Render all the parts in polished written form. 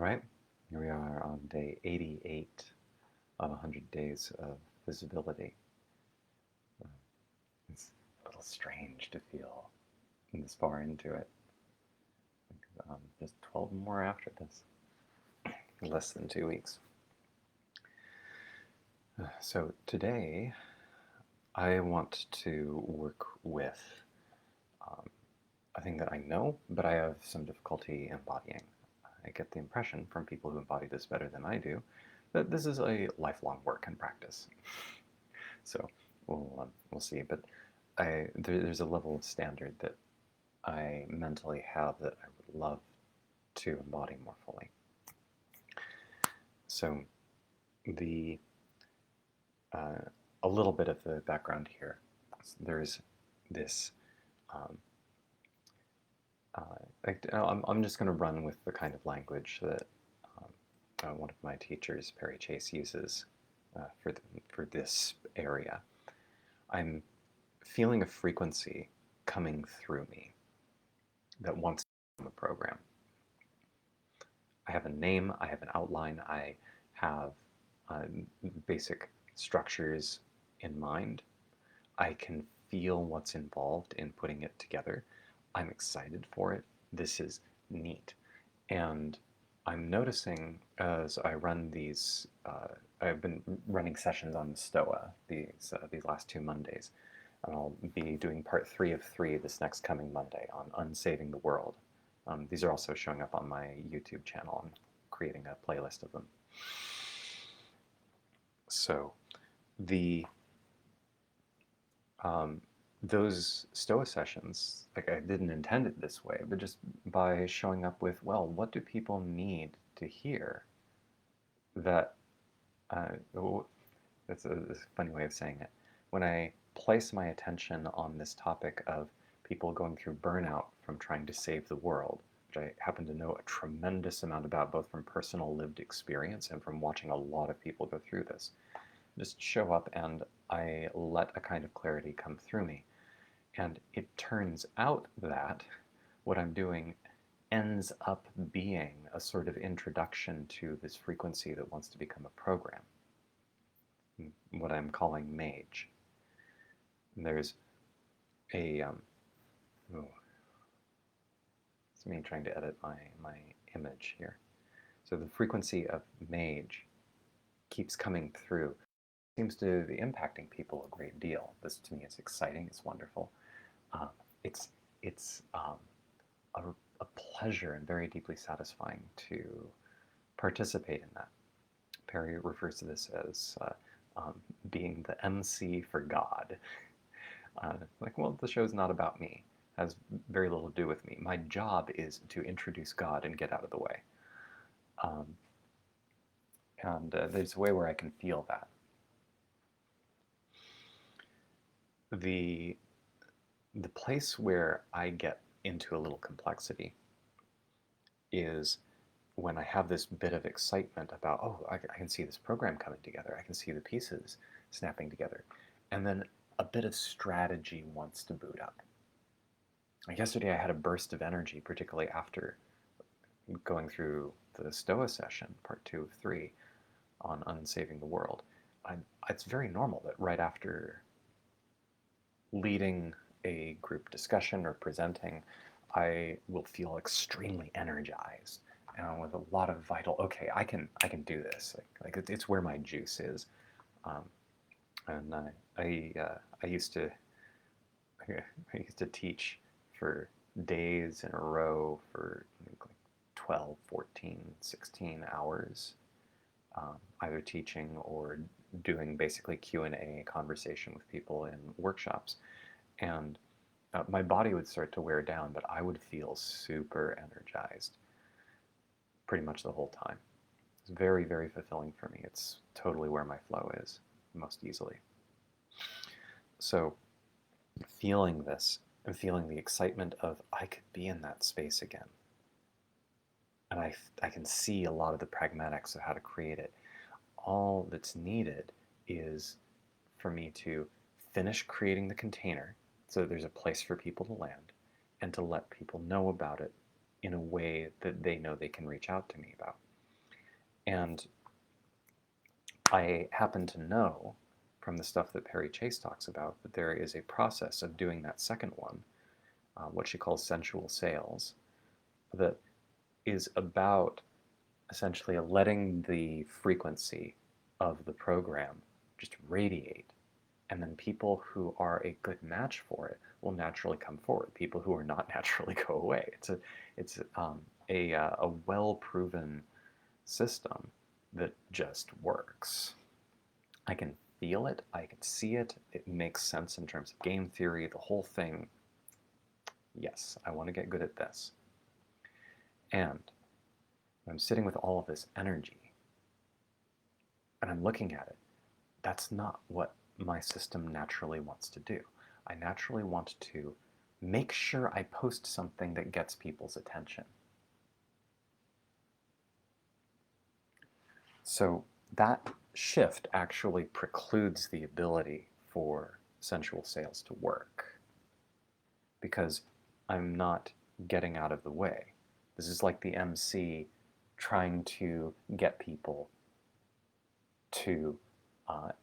right, here we are on day 88 of 100 days of visibility. It's a little strange to feel this far into it. Just 12 more after this, less than 2 weeks. So today, I want to work with a thing that I know, but I have some difficulty embodying. I get the impression from people who embody this better than I do that this is a lifelong work and practice. So we'll see. But there's a level of standard that I mentally have that I would love to embody more fully. So a little bit of the background here. There's this. I'm just going to run with the kind of language that one of my teachers, Perry Chase, uses for this area. I'm feeling a frequency coming through me that wants to become a program. I have a name, I have an outline, I have basic structures in mind. I can feel what's involved in putting it together. I'm excited for it. This is neat. And I'm noticing as I run these, I've been running sessions on the Stoa these last 2 Mondays. And I'll be doing part 3 of 3 this next coming Monday on Unsaving the World. These are also showing up on my YouTube channel. I'm creating a playlist of them. So those Stoa sessions, like I didn't intend it this way, but just by showing up with, well, what do people need to hear? That, that's a funny way of saying it. When I place my attention on this topic of people going through burnout from trying to save the world, which I happen to know a tremendous amount about, both from personal lived experience and from watching a lot of people go through this, just show up and I let a kind of clarity come through me. And it turns out that what I'm doing ends up being a sort of introduction to this frequency that wants to become a program, what I'm calling Mage. And there's a, it's me trying to edit my image here. So the frequency of Mage keeps coming through. Seems to be impacting people a great deal. This to me is exciting. It's wonderful. It's a pleasure and very deeply satisfying to participate in that. Perry refers to this as being the MC for God. Like, well, the show's not about me. It has very little to do with me. My job is to introduce God and get out of the way. And there's a way where I can feel that. The place where I get into a little complexity is when I have this bit of excitement about, oh, I can see this program coming together. I can see the pieces snapping together. And then a bit of strategy wants to boot up. Like yesterday I had a burst of energy, particularly after going through the Stoa session, part 2 of 3, on Unsaving the World. It's very normal that right after leading a group discussion or presenting, I will feel extremely energized and with a lot of vital, okay, I can do this. Like it's where my juice is. And I used to teach for days in a row for like 12, 14, 16 hours, either teaching or doing basically Q&A conversation with people in workshops. And my body would start to wear down, but I would feel super energized pretty much the whole time. It's very, very fulfilling for me. It's totally where my flow is most easily. So feeling this and feeling the excitement of I could be in that space again. And I can see a lot of the pragmatics of how to create it. All that's needed is for me to finish creating the container so that there's a place for people to land, and to let people know about it in a way that they know they can reach out to me about. And I happen to know from the stuff that Perry Chase talks about that there is a process of doing that second one, what she calls sensual sales, that is about essentially letting the frequency of the program just radiate. And then people who are a good match for it will naturally come forward. People who are not naturally go away. It's a well-proven system that just works. I can feel it. I can see it. It makes sense in terms of game theory. The whole thing. Yes, I want to get good at this. And I'm sitting with all of this energy and I'm looking at it. That's not what my system naturally wants to do. I naturally want to make sure I post something that gets people's attention. So that shift actually precludes the ability for sensual sales to work because I'm not getting out of the way. This is like the MC trying to get people to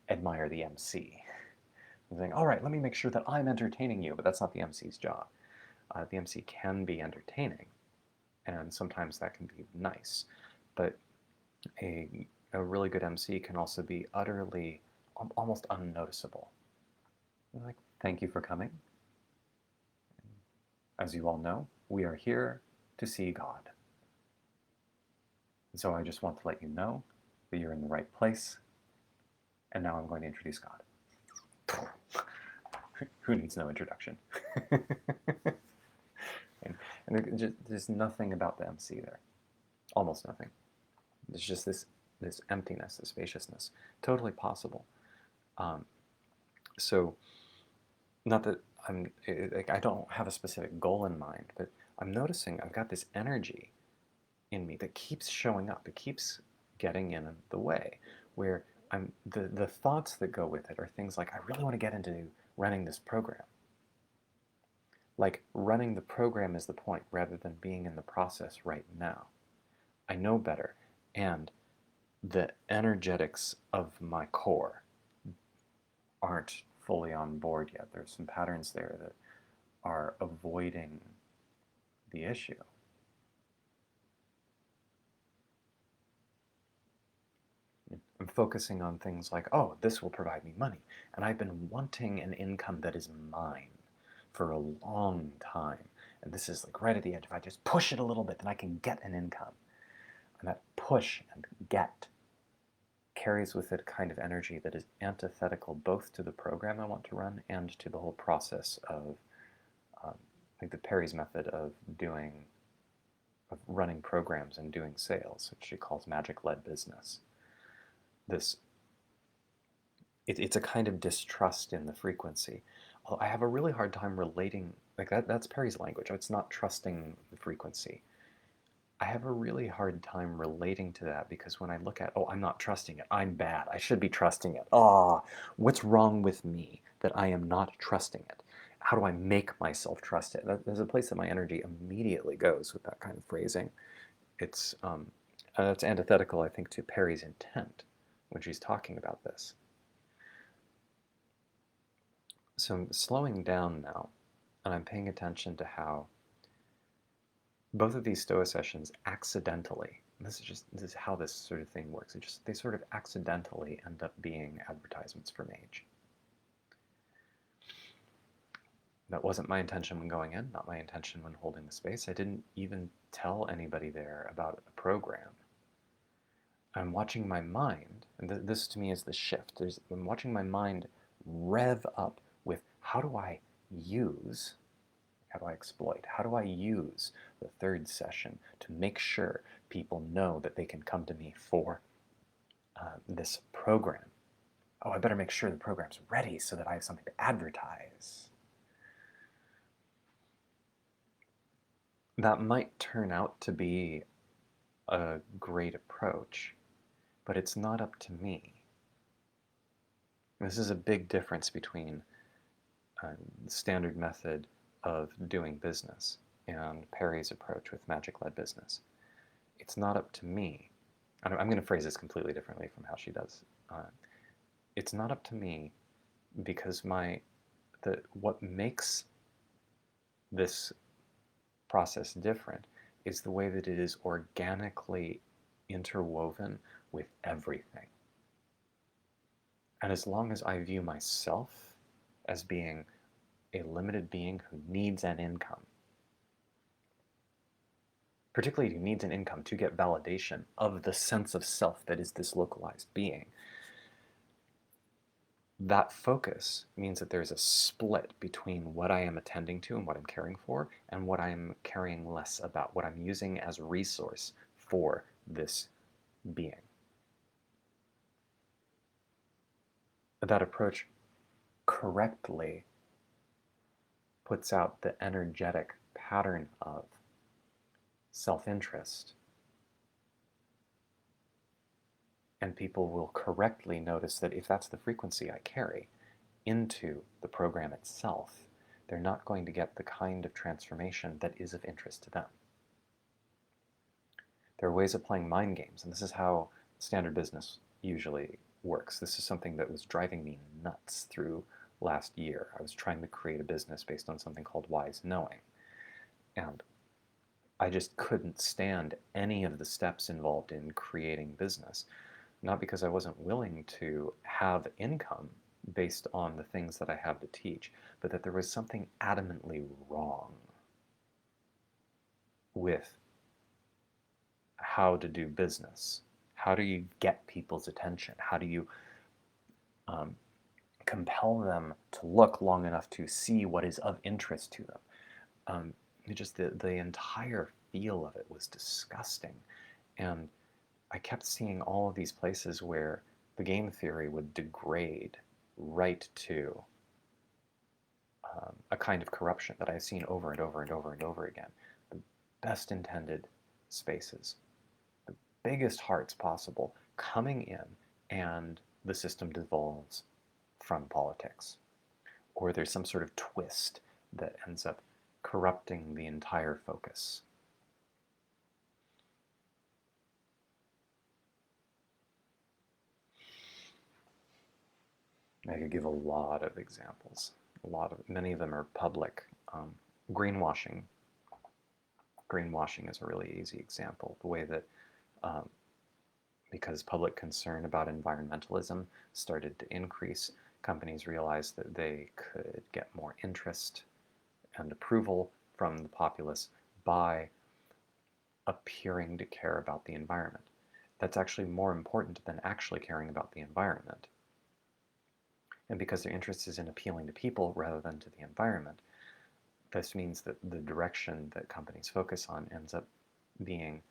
admire the MC. I'm saying, all right, let me make sure that I'm entertaining you, but that's not the MC's job. The MC can be entertaining, and sometimes that can be nice, but a really good MC can also be utterly, almost unnoticeable. Like, thank you for coming. As you all know, we are here to see God. And so I just want to let you know that you're in the right place, and now I'm going to introduce God. Who needs no introduction? and there's nothing about the MC there. Almost nothing. There's just this emptiness, this spaciousness. Totally possible. So, not that I don't have a specific goal in mind, but I'm noticing I've got this energy in me that keeps showing up. It keeps getting in the way, where the thoughts that go with it are things like, I really want to get into running this program. Like, running the program is the point rather than being in the process right now. I know better, and the energetics of my core aren't fully on board yet. There's some patterns there that are avoiding the issue. I'm focusing on things like, oh, this will provide me money. And I've been wanting an income that is mine for a long time. And this is like right at the edge. If I just push it a little bit, then I can get an income. And that push and get carries with it a kind of energy that is antithetical both to the program I want to run and to the whole process of like the Perry's method of running programs and doing sales, which she calls magic-led business. It's a kind of distrust in the frequency. I have a really hard time relating, like that's Perry's language. It's not trusting the frequency. I have a really hard time relating to that because when I look at, oh, I'm not trusting it, I'm bad, I should be trusting it. What's wrong with me that I am not trusting it? How do I make myself trust it? There's a place that my energy immediately goes with that kind of phrasing. It's antithetical, I think, to Perry's intent when she's talking about this. So I'm slowing down now, and I'm paying attention to how both of these Stoa sessions accidentally, and this is how this sort of thing works, they sort of accidentally end up being advertisements for Mage. That wasn't my intention when going in, not my intention when holding the space. I didn't even tell anybody there about a program. I'm watching my mind, and this to me is the shift. I'm watching my mind rev up with how do I exploit? How do I use the third session to make sure people know that they can come to me for this program? Oh, I better make sure the program's ready so that I have something to advertise. That might turn out to be a great approach, but it's not up to me. This is a big difference between the standard method of doing business and Perry's approach with magic-led business. It's not up to me. I'm going to phrase this completely differently from how she does. It's not up to me, because what makes this process different is the way that it is organically interwoven with everything. And as long as I view myself as being a limited being who needs an income, particularly who needs an income to get validation of the sense of self that is this localized being, that focus means that there's a split between what I am attending to and what I'm caring for, and what I'm caring less about, what I'm using as a resource for this being. That approach correctly puts out the energetic pattern of self-interest, and people will correctly notice that if that's the frequency I carry into the program itself, they're not going to get the kind of transformation that is of interest to them. There are ways of playing mind games, and this is how standard business usually works. This is something that was driving me nuts through last year. I was trying to create a business based on something called wise knowing, and I just couldn't stand any of the steps involved in creating business. Not because I wasn't willing to have income based on the things that I have to teach, but that there was something adamantly wrong with how to do business. How do you get people's attention? How do you compel them to look long enough to see what is of interest to them? Just the entire feel of it was disgusting. And I kept seeing all of these places where the game theory would degrade right to a kind of corruption that I've seen over and over and over and over again. The best intended spaces, the biggest hearts possible, coming in, and the system devolves from politics. Or there's some sort of twist that ends up corrupting the entire focus. I could give a lot of examples. Many of them are public. Greenwashing. Greenwashing is a really easy example. The way that, because public concern about environmentalism started to increase, companies realized that they could get more interest and approval from the populace by appearing to care about the environment. That's actually more important than actually caring about the environment. And because their interest is in appealing to people rather than to the environment, this means that the direction that companies focus on ends up being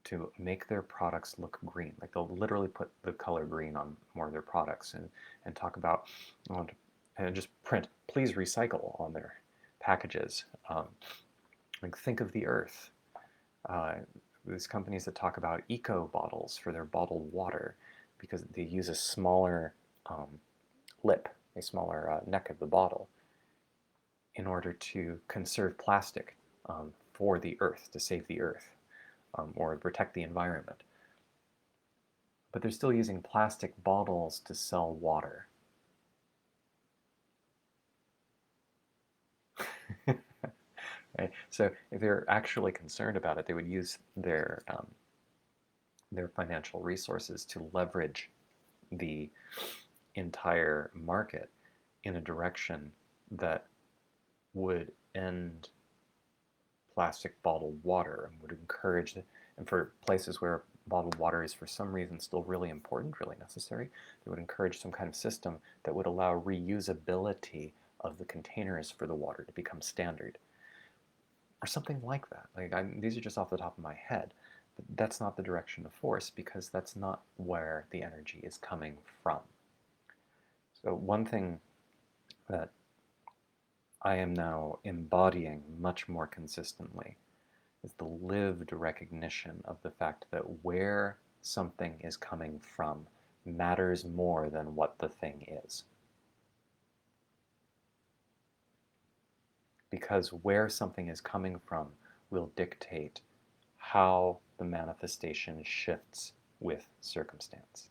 to make their products look green. Like they'll literally put the color green on more of their products and talk about, and just print, please recycle on their packages. Like think of the earth. There's companies that talk about eco bottles for their bottled water because they use a smaller lip, a smaller neck of the bottle, in order to conserve plastic for the earth, to save the earth, or protect the environment. But they're still using plastic bottles to sell water. Right? So if they're actually concerned about it, they would use their financial resources to leverage the entire market in a direction that would end plastic bottled water and would encourage, and for places where bottled water is for some reason still really important, really necessary, they would encourage some kind of system that would allow reusability of the containers for the water to become standard. Or something like that. These are just off the top of my head. But that's not the direction of force because that's not where the energy is coming from. So one thing that I am now embodying much more consistently is the lived recognition of the fact that where something is coming from matters more than what the thing is. Because where something is coming from will dictate how the manifestation shifts with circumstance.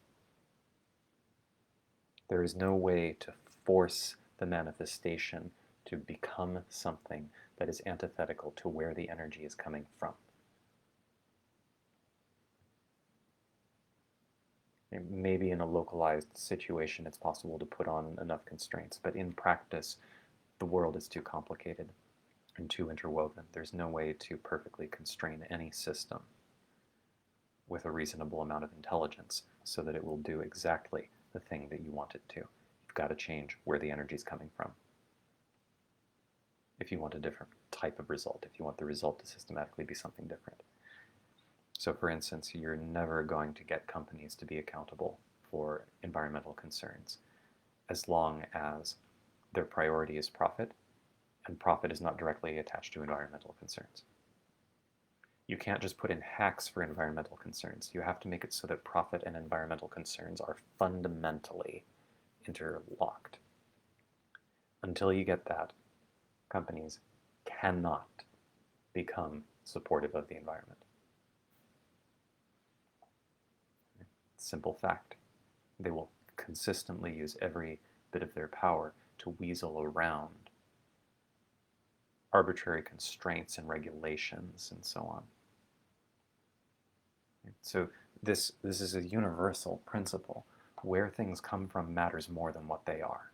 There is no way to force the manifestation to become something that is antithetical to where the energy is coming from. Maybe in a localized situation it's possible to put on enough constraints, but in practice, the world is too complicated and too interwoven. There's no way to perfectly constrain any system with a reasonable amount of intelligence so that it will do exactly the thing that you want it to. You've got to change where the energy is coming from if you want a different type of result, if you want the result to systematically be something different. So for instance, you're never going to get companies to be accountable for environmental concerns as long as their priority is profit, and profit is not directly attached to environmental concerns. You can't just put in hacks for environmental concerns. You have to make it so that profit and environmental concerns are fundamentally interlocked. Until you get that, companies cannot become supportive of the environment. Simple fact. They will consistently use every bit of their power to weasel around arbitrary constraints and regulations and so on. So this is a universal principle. Where things come from matters more than what they are.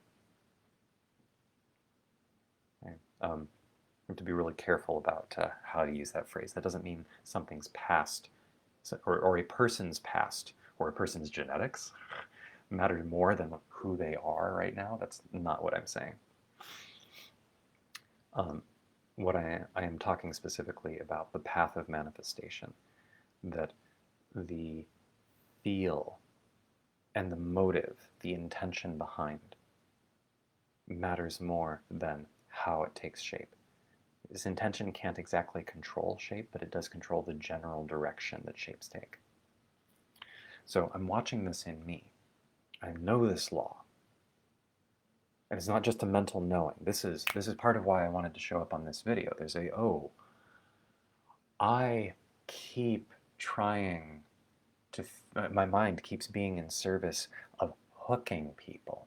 Okay? We have to be really careful about how to use that phrase. That doesn't mean something's past, or a person's past, or a person's genetics matters more than who they are right now. That's not what I'm saying. What I am talking specifically about the path of manifestation, that the feel and the motive, the intention behind, matters more than how it takes shape. This intention can't exactly control shape, but it does control the general direction that shapes take. So I'm watching this in me. I know this law. And it's not just a mental knowing. This is part of why I wanted to show up on this video. There's I keep trying to, my mind keeps being in service of hooking people.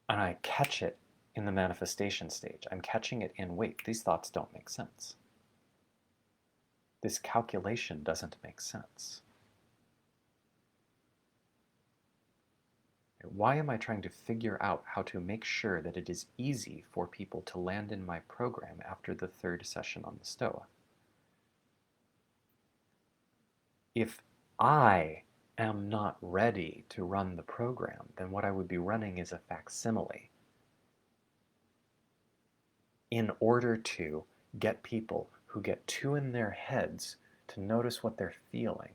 And I catch it in the manifestation stage. I'm catching it in, wait, these thoughts don't make sense. This calculation doesn't make sense. Why am I trying to figure out how to make sure that it is easy for people to land in my program after the third session on the Stoa? If I am not ready to run the program, then what I would be running is a facsimile in order to get people who get too in their heads to notice what they're feeling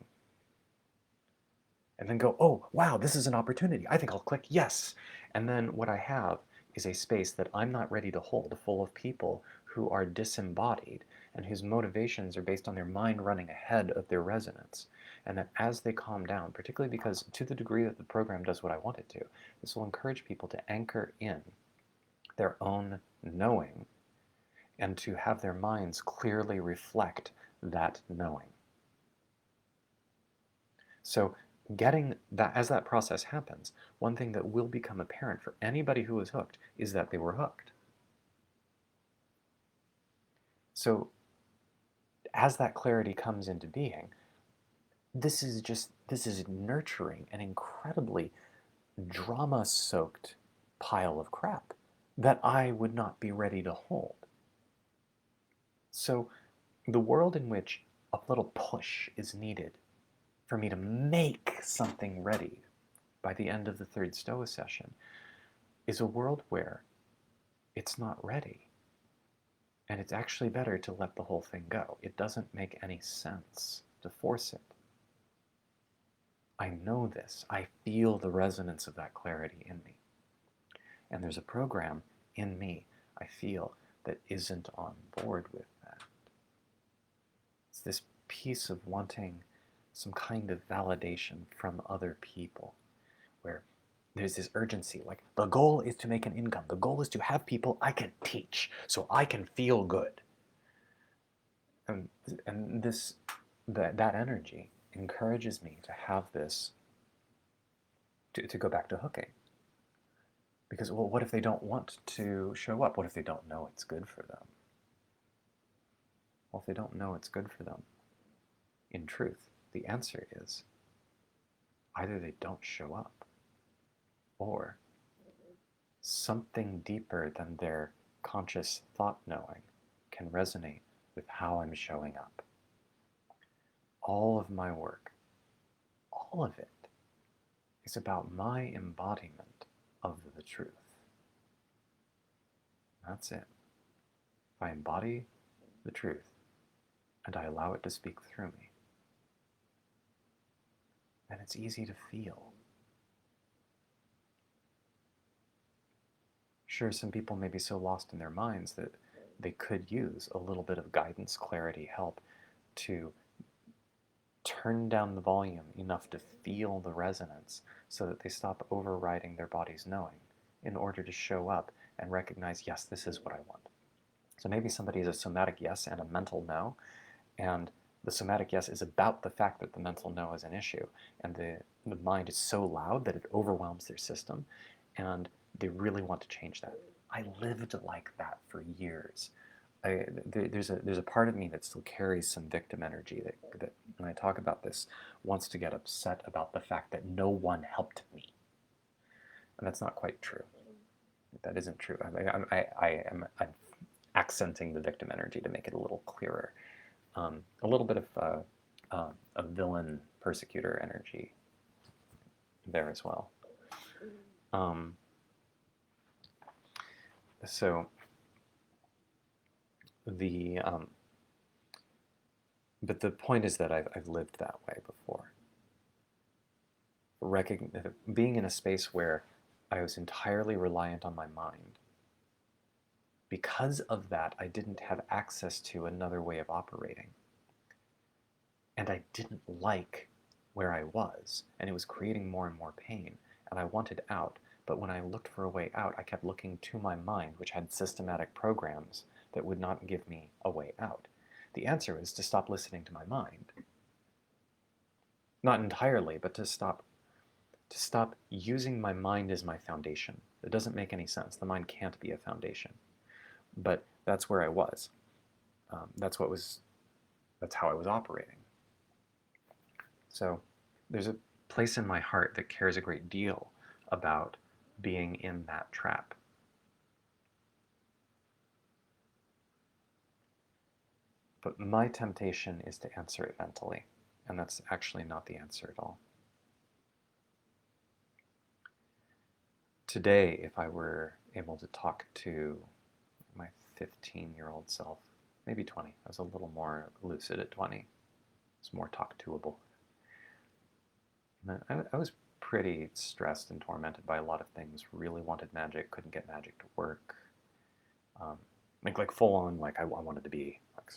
and then go, oh, wow, this is an opportunity. I think I'll click yes. And then what I have is a space that I'm not ready to hold, full of people who are disembodied and whose motivations are based on their mind running ahead of their resonance. And that as they calm down, particularly because to the degree that the program does what I want it to, this will encourage people to anchor in their own knowing and to have their minds clearly reflect that knowing. So getting that, as that process happens, one thing that will become apparent for anybody who is hooked is that they were hooked. So as that clarity comes into being, this is nurturing an incredibly drama-soaked pile of crap that I would not be ready to hold. So the world in which a little push is needed for me to make something ready by the end of the third Stoa session is a world where it's not ready. And it's actually better to let the whole thing go. It doesn't make any sense to force it. I know this. I feel the resonance of that clarity in me. And there's a program in me, I feel, that isn't on board with that. It's this piece of wanting some kind of validation from other people, where there's this urgency, like the goal is to make an income. The goal is to have people I can teach so I can feel good. And, and this, that energy encourages me to have this, to go back to hooking. Because, well, what if they don't want to show up? What if they don't know it's good for them? Well, if they don't know it's good for them, in truth, the answer is either they don't show up, or something deeper than their conscious thought knowing can resonate with how I'm showing up. All of my work, all of it, is about my embodiment of the truth. That's it. If I embody the truth and I allow it to speak through me, then it's easy to feel. Sure, some people may be so lost in their minds that they could use a little bit of guidance, clarity, help to turn down the volume enough to feel the resonance so that they stop overriding their body's knowing in order to show up and recognize, yes, this is what I want. So maybe somebody is a somatic yes and a mental no, and the somatic yes is about the fact that the mental no is an issue, and the mind is so loud that it overwhelms their system, and they really want to change that. I lived like that for years. There's a part of me that still carries some victim energy that when I talk about this wants to get upset about the fact that no one helped me, and that's not quite true. That isn't true. I'm accenting the victim energy to make it a little clearer. A little bit of a villain persecutor energy there as well. So the but the point is that I've lived that way before. Being in a space where I was entirely reliant on my mind. Because of that, I didn't have access to another way of operating. And I didn't like where I was, and it was creating more and more pain, and I wanted out. But when I looked for a way out, I kept looking to my mind, which had systematic programs that would not give me a way out. The answer is to stop listening to my mind. Not entirely, but to stop using my mind as my foundation. It doesn't make any sense. The mind can't be a foundation. But that's where I was. That's how I was operating. So there's a place in my heart that cares a great deal about being in that trap. But my temptation is to answer it mentally, and that's actually not the answer at all. Today, if I were able to talk to my 15-year-old self, maybe 20, I was a little more lucid at 20, it's more talk-toable. I was pretty stressed and tormented by a lot of things, really wanted magic, couldn't get magic to work. Like full on, like I wanted to be like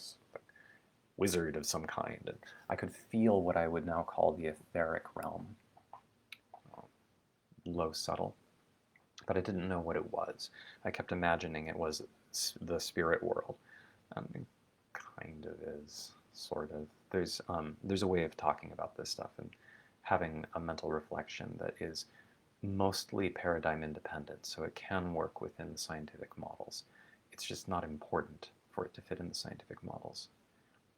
wizard of some kind. And I could feel what I would now call the etheric realm. Low subtle. But I didn't know what it was. I kept imagining it was the spirit world. It kind of is, sort of. There's a way of talking about this stuff and having a mental reflection that is mostly paradigm independent, so it can work within the scientific models. It's just not important for it to fit in the scientific models.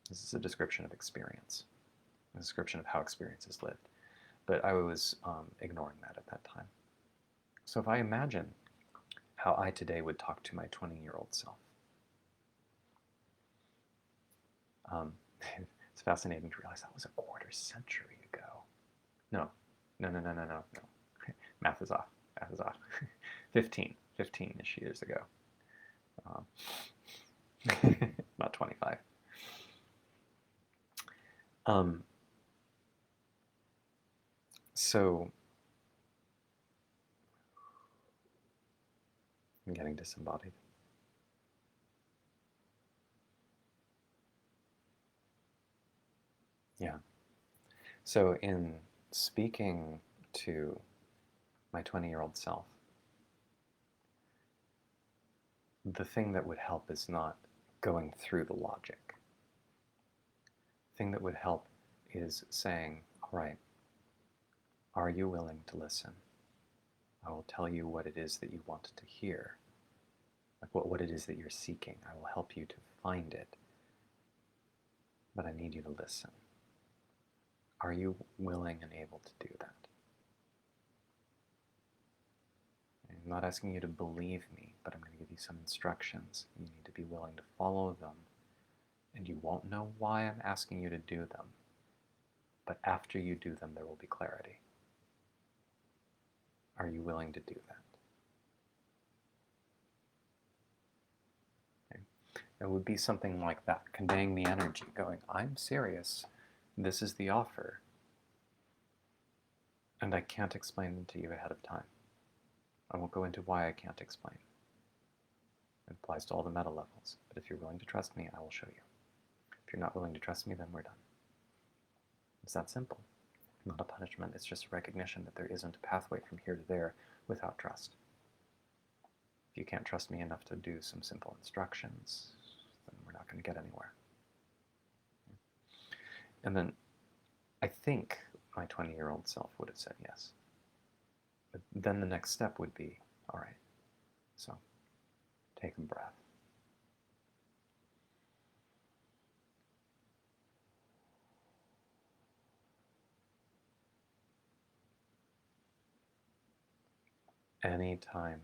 This is a description of experience, a description of how experience is lived. But I was ignoring that at that time. So if I imagine how I today would talk to my 20-year-old self, it's fascinating to realize that was a quarter century ago. No. Math is off. 15-ish years ago. Not 25. So I'm getting disembodied. Yeah. So in speaking to my 20-year-old self, the thing that would help is not going through the logic. thing that would help is saying, all right, are you willing to listen? I will tell you what it is that you want to hear, like what it is that you're seeking. I will help you to find it, but I need you to listen. Are you willing and able to do that? I'm not asking you to believe me, but I'm going to give you some instructions. You need to be willing to follow them, and you won't know why I'm asking you to do them, but after you do them, there will be clarity. Are you willing to do that? Okay. It would be something like that, conveying the energy, going, I'm serious. This is the offer, and I can't explain them to you ahead of time. I won't go into why I can't explain. It applies to all the meta levels, but if you're willing to trust me, I will show you. If you're not willing to trust me, then we're done. It's that simple. Not a punishment, it's just a recognition that there isn't a pathway from here to there without trust. If you can't trust me enough to do some simple instructions, then we're not going to get anywhere. And then I think my 20-year-old self would have said yes. But then the next step would be, all right, so take a breath. Anytime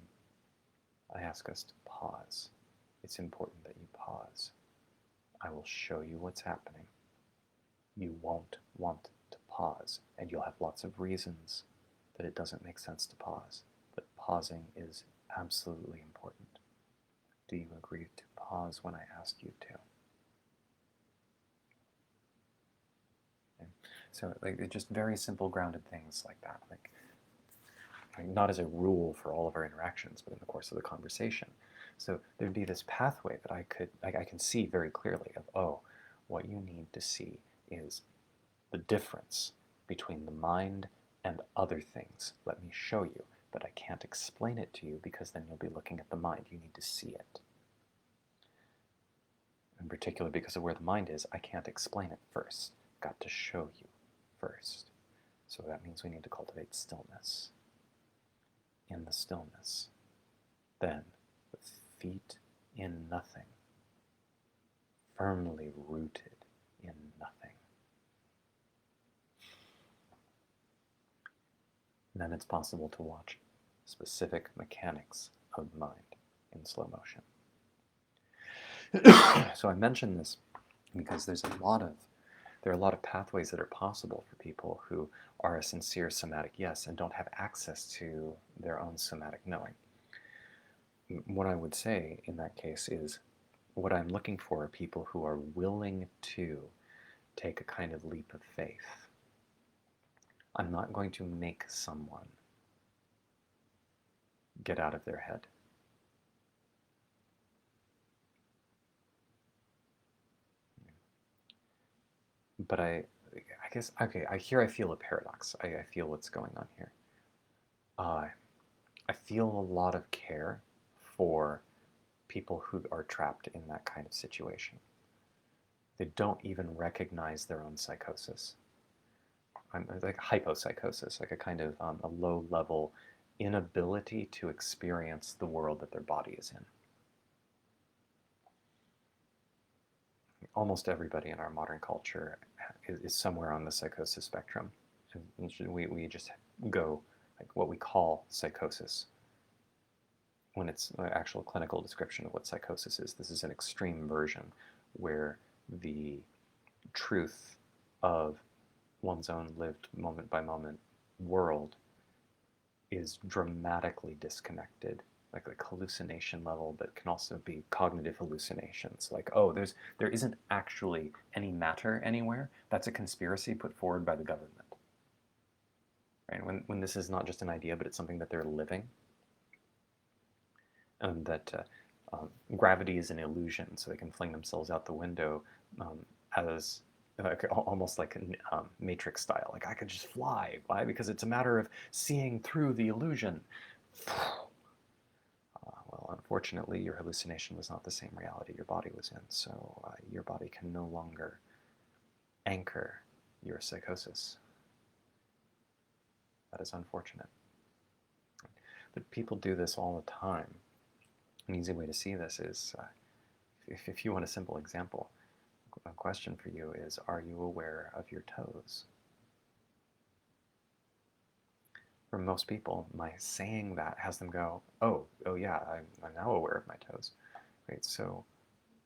I ask us to pause, it's important that you pause. I will show you what's happening. You won't want to pause, and you'll have lots of reasons that it doesn't make sense to pause. But pausing is absolutely important. Do you agree to pause when I ask you to? Okay. So, like, just very simple, grounded things like that. Like, not as a rule for all of our interactions, but in the course of the conversation. So there'd be this pathway that I can see very clearly of, oh, what you need to see is the difference between the mind and other things. Let me show you, but I can't explain it to you because then you'll be looking at the mind. You need to see it. In particular, because of where the mind is, I can't explain it first. I've got to show you first. So that means we need to cultivate stillness. In the stillness, then, with feet in nothing, firmly rooted in nothing, then it's possible to watch specific mechanics of mind in slow motion. So I mention this because there are a lot of pathways that are possible for people who are a sincere somatic yes and don't have access to their own somatic knowing. What I would say in that case is, what I'm looking for are people who are willing to take a kind of leap of faith. I'm not going to make someone get out of their head. But I guess, okay, I feel a paradox. I feel what's going on here. I feel a lot of care for people who are trapped in that kind of situation. They don't even recognize their own psychosis. Like hypopsychosis, like a kind of a low-level inability to experience the world that their body is in. Almost everybody in our modern culture is somewhere on the psychosis spectrum. And we just go like what we call psychosis when it's an actual clinical description of what psychosis is. This is an extreme version where the truth of one's own lived moment by moment world is dramatically disconnected, like hallucination level, but can also be cognitive hallucinations. Like, oh, there isn't actually any matter anywhere. That's a conspiracy put forward by the government. Right? When this is not just an idea, but it's something that they're living. And that gravity is an illusion, so they can fling themselves out the window as almost like Matrix style. Like, I could just fly. Why? Because it's a matter of seeing through the illusion. Well, unfortunately, your hallucination was not the same reality your body was in, so your body can no longer anchor your psychosis. That is unfortunate. But people do this all the time. An easy way to see this is, if you want a simple example, a question for you is, are you aware of your toes? For most people, my saying that has them go, oh yeah, I'm now aware of my toes. Right? So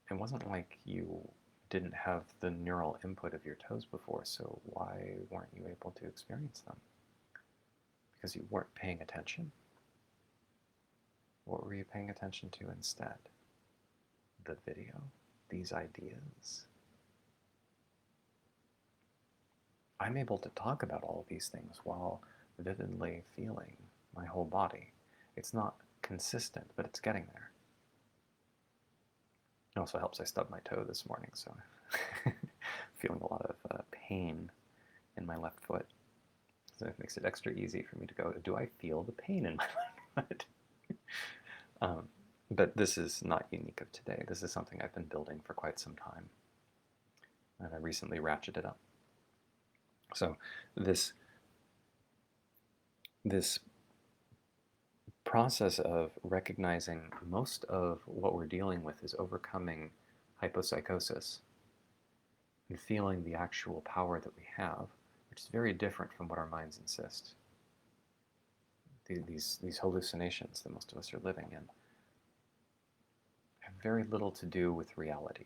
it wasn't like you didn't have the neural input of your toes before, so why weren't you able to experience them? Because you weren't paying attention? What were you paying attention to instead? The video? These ideas? I'm able to talk about all of these things while vividly feeling my whole body. It's not consistent, but it's getting there. It also helps I stubbed my toe this morning, so feeling a lot of pain in my left foot. So it makes it extra easy for me to go, do I feel the pain in my left foot? But this is not unique of today. This is something I've been building for quite some time. And I recently ratcheted up. So this process of recognizing most of what we're dealing with is overcoming hypopsychosis and feeling the actual power that we have, which is very different from what our minds insist. These hallucinations that most of us are living in have very little to do with reality,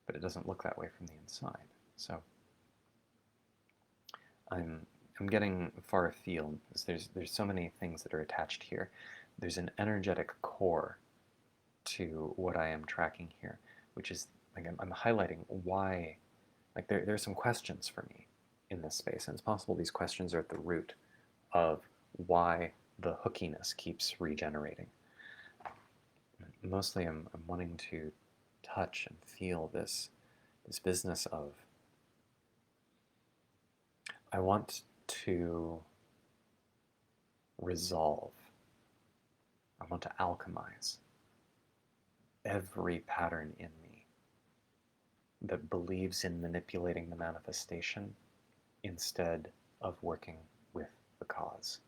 but it doesn't look that way from the inside. So I'm getting far afield because there's so many things that are attached here. There's an energetic core to what I am tracking here, which is, like, I'm highlighting why, like, there's some questions for me in this space, and it's possible these questions are at the root of why the hookiness keeps regenerating. Mostly I'm wanting to touch and feel this business of, I want to resolve, I want to alchemize every pattern in me that believes in manipulating the manifestation instead of working with the cause.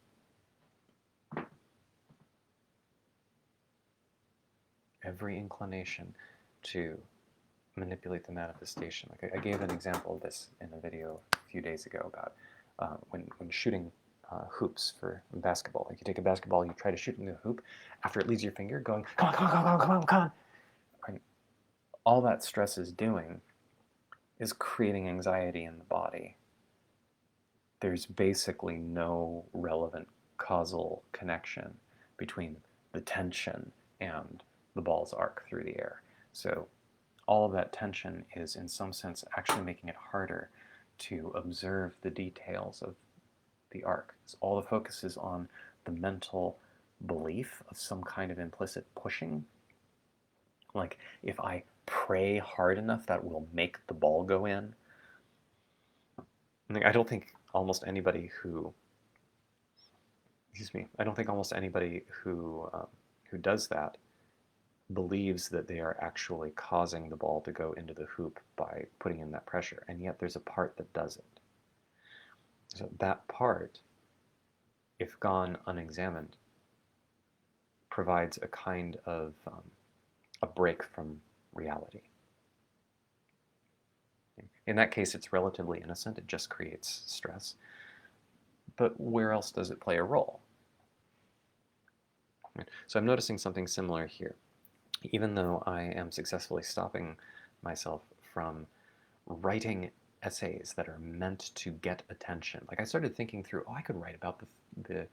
Every inclination to manipulate the manifestation. Like I gave an example of this in a video a few days ago about when shooting hoops for basketball. Like you take a basketball, you try to shoot in the hoop. After it leaves your finger, going, come on, come on, come on, come on, come on. And all that stress is doing is creating anxiety in the body. There's basically no relevant causal connection between the tension and the ball's arc through the air. So all of that tension is, in some sense, actually making it harder to observe the details of the arc. So all the focus is on the mental belief of some kind of implicit pushing. Like, if I pray hard enough, that will make the ball go in. I don't think almost anybody who, who does that believes that they are actually causing the ball to go into the hoop by putting in that pressure, and yet there's a part that does it. So that part, if gone unexamined, provides a kind of a break from reality. In that case, it's relatively innocent, it just creates stress. But where else does it play a role? So I'm noticing something similar here. Even though I am successfully stopping myself from writing essays that are meant to get attention, like I started thinking through, I could write about the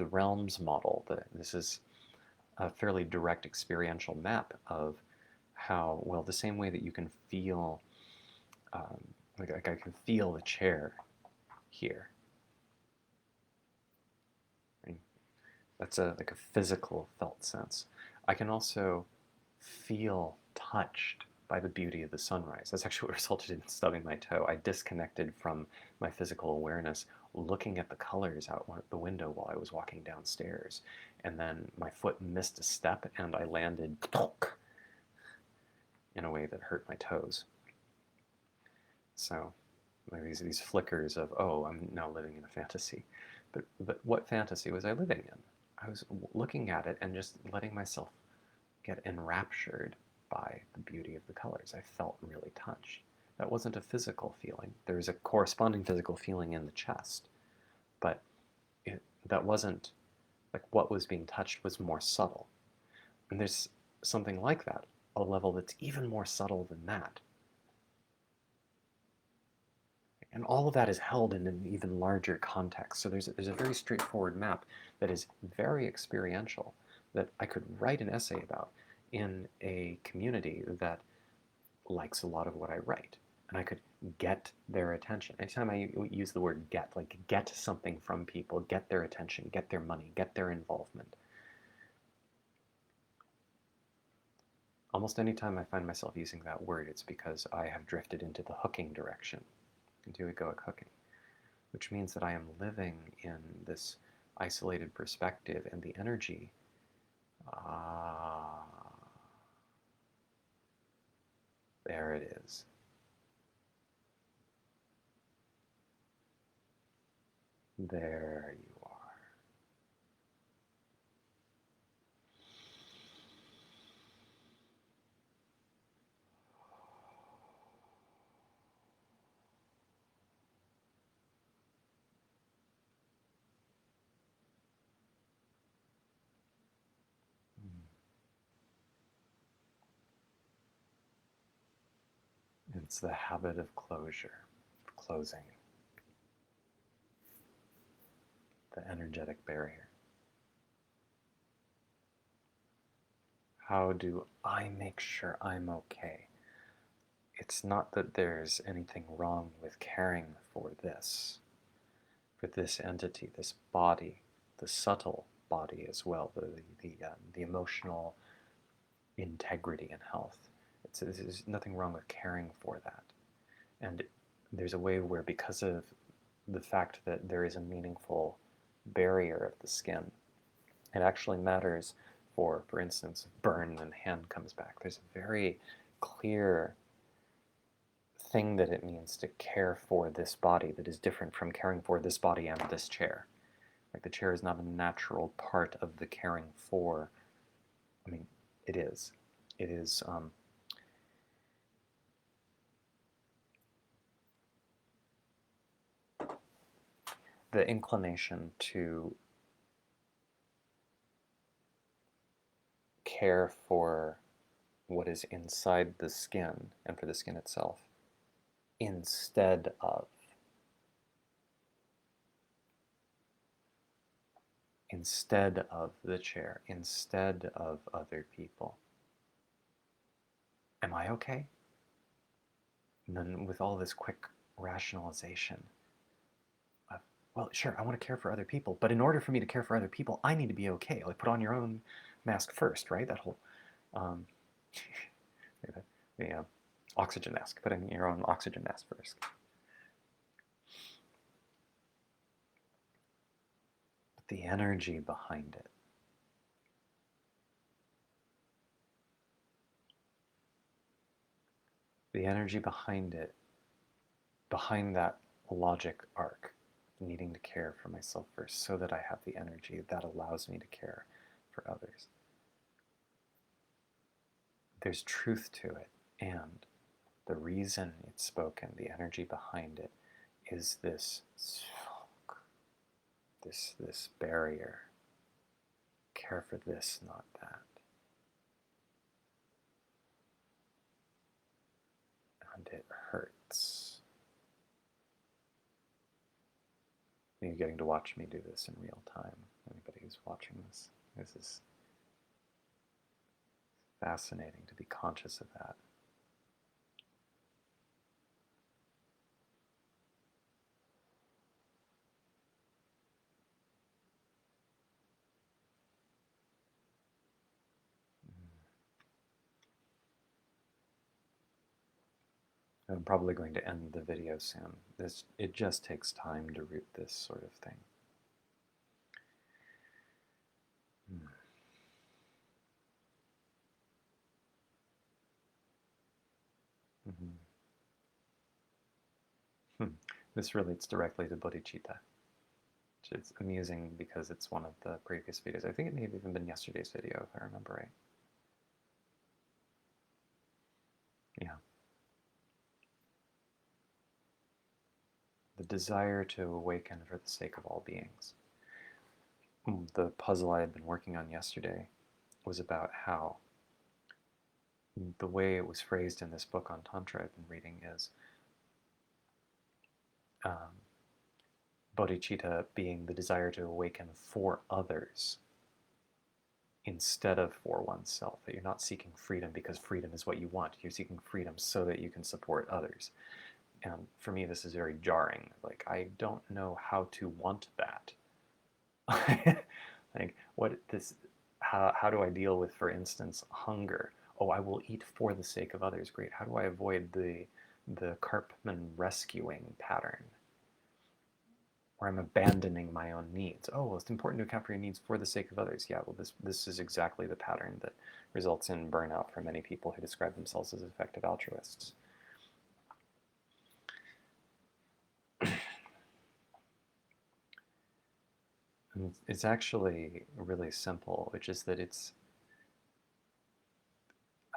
realms model. This is a fairly direct experiential map of how, well, the same way that you can feel, like I can feel the chair here. That's like a physical felt sense. I can also feel touched by the beauty of the sunrise. That's actually what resulted in stubbing my toe. I disconnected from my physical awareness, looking at the colors out the window while I was walking downstairs. And then my foot missed a step and I landed in a way that hurt my toes. So like these flickers of, oh, I'm now living in a fantasy. But what fantasy was I living in? I was looking at it and just letting myself get enraptured by the beauty of the colors. I felt really touched. That wasn't a physical feeling. There was a corresponding physical feeling in the chest, but that wasn't like what was being touched was more subtle. And there's something like that, a level that's even more subtle than that. And all of that is held in an even larger context. So there's a very straightforward map that is very experiential that I could write an essay about in a community that likes a lot of what I write. And I could get their attention. Anytime I use the word get, like get something from people, get their attention, get their money, get their involvement. Almost any time I find myself using that word, it's because I have drifted into the hooking direction, into egoic hooking, which means that I am living in this isolated perspective and the energy. Ah, there it is. There you are. It's the habit of closure, of closing the energetic barrier. How do I make sure I'm okay? It's not that there's anything wrong with caring for this entity, this body, the subtle body as well, the emotional integrity and health. There's nothing wrong with caring for that. And there's a way where, because of the fact that there is a meaningful barrier of the skin, it actually matters for instance, burn and hand comes back. There's a very clear thing that it means to care for this body that is different from caring for this body and this chair. Like the chair is not a natural part of the caring for. I mean, it is. It is the inclination to care for what is inside the skin and for the skin itself instead of the chair, instead of other people. Am I okay? And then with all this quick rationalization of, well, sure, I want to care for other people, but in order for me to care for other people, I need to be okay. Like, put on your own mask first, right? That whole, um, the oxygen mask. Put in your own oxygen mask first. But the energy behind it. The energy behind it, behind that logic arc, needing to care for myself first so that I have the energy that allows me to care for others. There's truth to it, and the reason it's spoken, the energy behind it, is this barrier. Care for this, not that. And it hurts. You're getting to watch me do this in real time. Anybody who's watching this, this is fascinating to be conscious of that. I'm probably going to end the video soon. It just takes time to root this sort of thing. Mm-hmm. This relates directly to bodhicitta, which is amusing because it's one of the previous videos. I think it may have even been yesterday's video, if I remember right. Yeah. The desire to awaken for the sake of all beings. The puzzle I had been working on yesterday was about how the way it was phrased in this book on Tantra I've been reading is bodhicitta being the desire to awaken for others instead of for oneself. That you're not seeking freedom because freedom is what you want. You're seeking freedom so that you can support others. And for me, this is very jarring. Like, I don't know how to want that. Like, how do I deal with, for instance, hunger? Oh, I will eat for the sake of others. Great. How do I avoid the Karpman rescuing pattern, where I'm abandoning my own needs? Oh, well, it's important to account for your needs for the sake of others. Yeah, well, this is exactly the pattern that results in burnout for many people who describe themselves as effective altruists. And it's actually really simple, which is that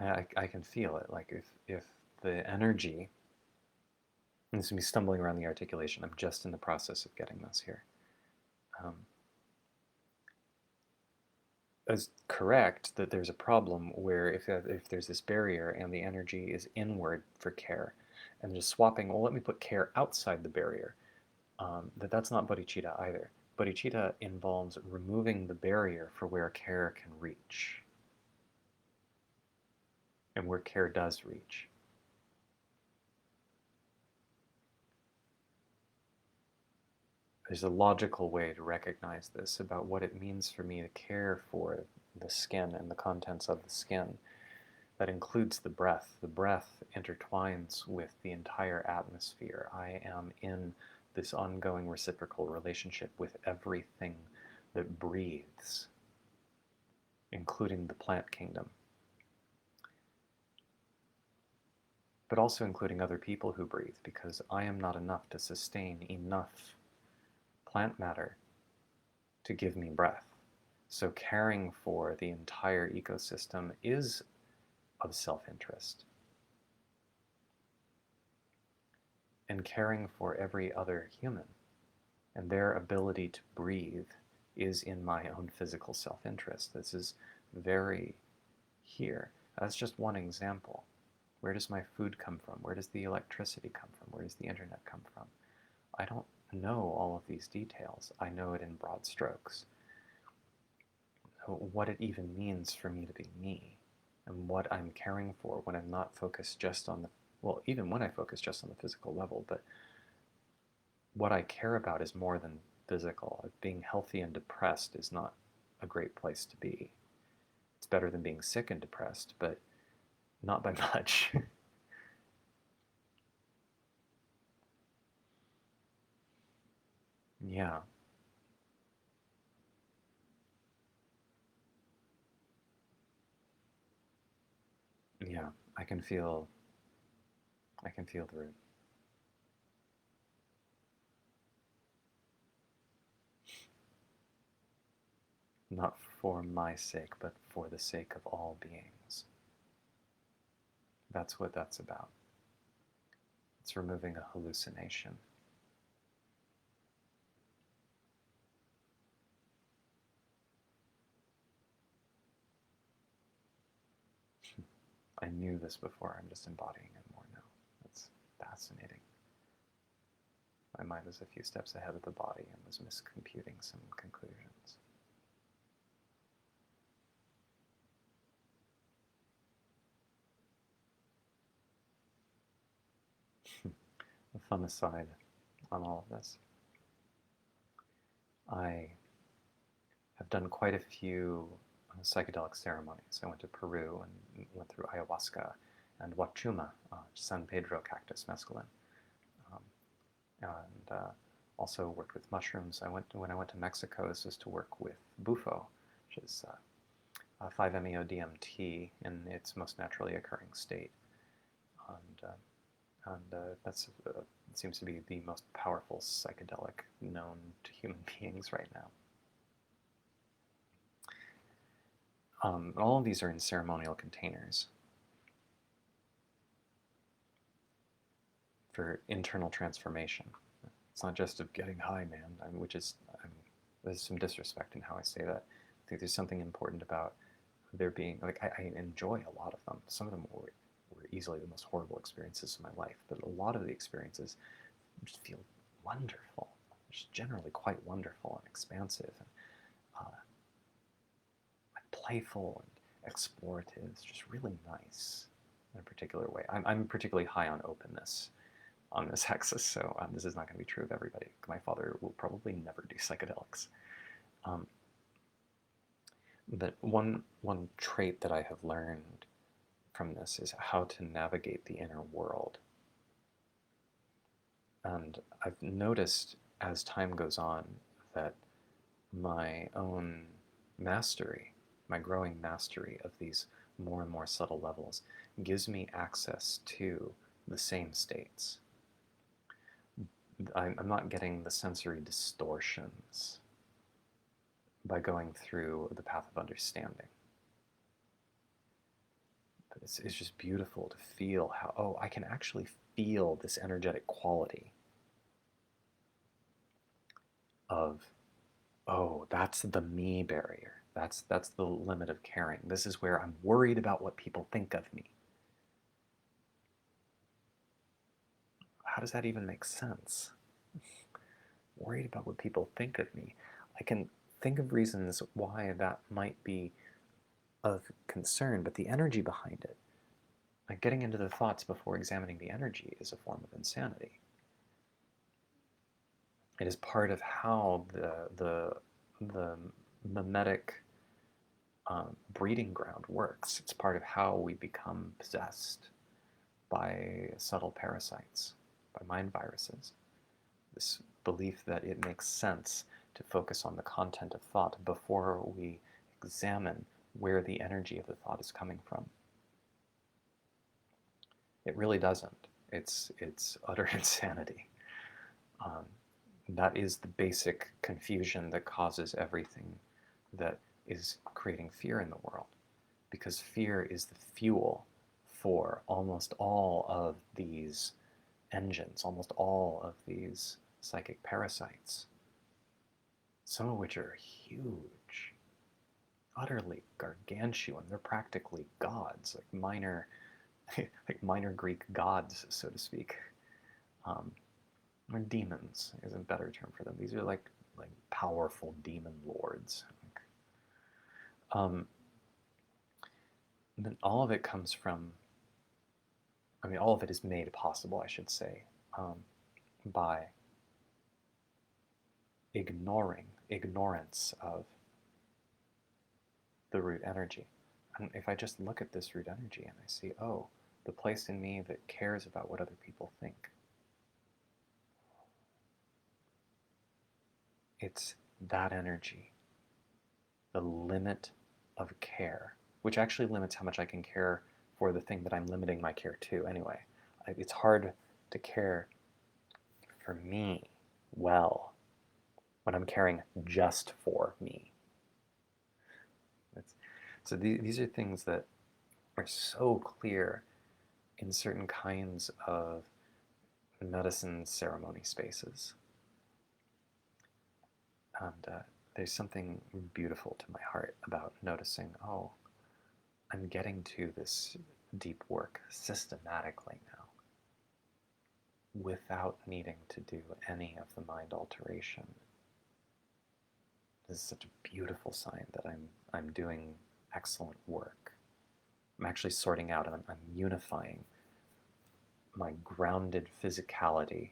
I can feel it. Like if the energy, and this is me stumbling around the articulation, I'm just in the process of getting this here. It's correct that there's a problem where if there's this barrier and the energy is inward for care, and just swapping, well, let me put care outside the barrier, that's not bodhicitta either. Bodhicitta involves removing the barrier for where care can reach, and where care does reach. There's a logical way to recognize this about what it means for me to care for the skin and the contents of the skin. That includes the breath. The breath intertwines with the entire atmosphere. I am in this ongoing reciprocal relationship with everything that breathes, including the plant kingdom, but also including other people who breathe, because I am not enough to sustain enough plant matter to give me breath. So caring for the entire ecosystem is of self-interest. And caring for every other human and their ability to breathe is in my own physical self-interest. This is very here. That's just one example. Where does my food come from? Where does the electricity come from? Where does the internet come from? I don't know all of these details. I know it in broad strokes. What it even means for me to be me, and what I'm caring for when I'm not focused just on the, well, even when I focus just on the physical level, but what I care about is more than physical. Being healthy and depressed is not a great place to be. It's better than being sick and depressed, but not by much. Yeah. Yeah, I can feel the root. Not for my sake, but for the sake of all beings. That's what that's about. It's removing a hallucination. I knew this before, I'm just embodying it more now. That's fascinating. My mind was a few steps ahead of the body and was miscomputing some conclusions. A fun aside on all of this. I have done quite a few psychedelic ceremonies. I went to Peru and went through ayahuasca and huachuma, San Pedro cactus mescaline, and also worked with mushrooms. When I went to Mexico, this was to work with bufo, which is 5-MeO-DMT in its most naturally occurring state. And And that's seems to be the most powerful psychedelic known to human beings right now. All of these are in ceremonial containers for internal transformation. It's not just of getting high, man, there's some disrespect in how I say that. I think there's something important about there being, like, I enjoy a lot of them. Some of them were easily the most horrible experiences of my life, but a lot of the experiences just feel wonderful, just generally quite wonderful and expansive and playful and explorative. It's just really nice in a particular way. I'm particularly high on openness on this axis, so this is not going to be true of everybody. My father will probably never do psychedelics. But one trait that I have learned from this is how to navigate the inner world. And I've noticed as time goes on that my own mastery, my growing mastery of these more and more subtle levels, gives me access to the same states. I'm not getting the sensory distortions by going through the path of understanding. But it's just beautiful to feel how, oh, I can actually feel this energetic quality of, oh, that's the me barrier. That's the limit of caring. This is where I'm worried about what people think of me. How does that even make sense? Worried about what people think of me. I can think of reasons why that might be of concern, but the energy behind it, like getting into the thoughts before examining the energy, is a form of insanity. It is part of how the mimetic breeding ground works. It's part of how we become possessed by subtle parasites, by mind viruses. This belief that it makes sense to focus on the content of thought before we examine where the energy of the thought is coming from. It really doesn't. It's utter insanity. That is the basic confusion that causes everything that is creating fear in the world, because fear is the fuel for almost all of these engines, almost all of these psychic parasites, some of which are huge, utterly gargantuan. They're practically gods, like minor Greek gods, so to speak. Or demons is a better term for them. These are like powerful demon lords. And then all of it comes from, all of it is made possible, I should say, by ignorance of the root energy. And if I just look at this root energy and I see, oh, the place in me that cares about what other people think, it's that energy, the limit of care, which actually limits how much I can care for the thing that I'm limiting my care to anyway. It's hard to care for me well when I'm caring just for me. So these are things that are so clear in certain kinds of medicine ceremony spaces. And there's something beautiful to my heart about noticing, oh, I'm getting to this deep work systematically now without needing to do any of the mind alteration. This is such a beautiful sign that I'm doing excellent work. I'm actually sorting out and I'm unifying my grounded physicality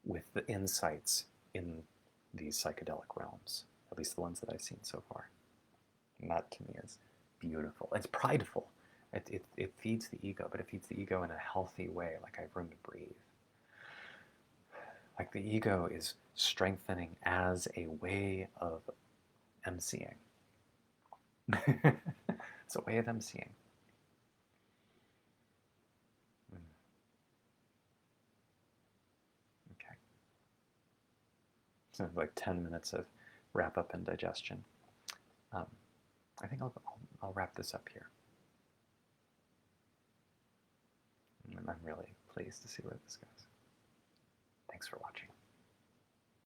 with the insights in these psychedelic realms, at least the ones that I've seen so far. And that to me is beautiful. It's prideful. It feeds the ego, but it feeds the ego in a healthy way, like I have room to breathe. Like the ego is strengthening as a way of emceeing. It's a way of emceeing. So like 10 minutes of wrap up and digestion. I think I'll wrap this up here. I'm really pleased to see where this goes. Thanks for watching.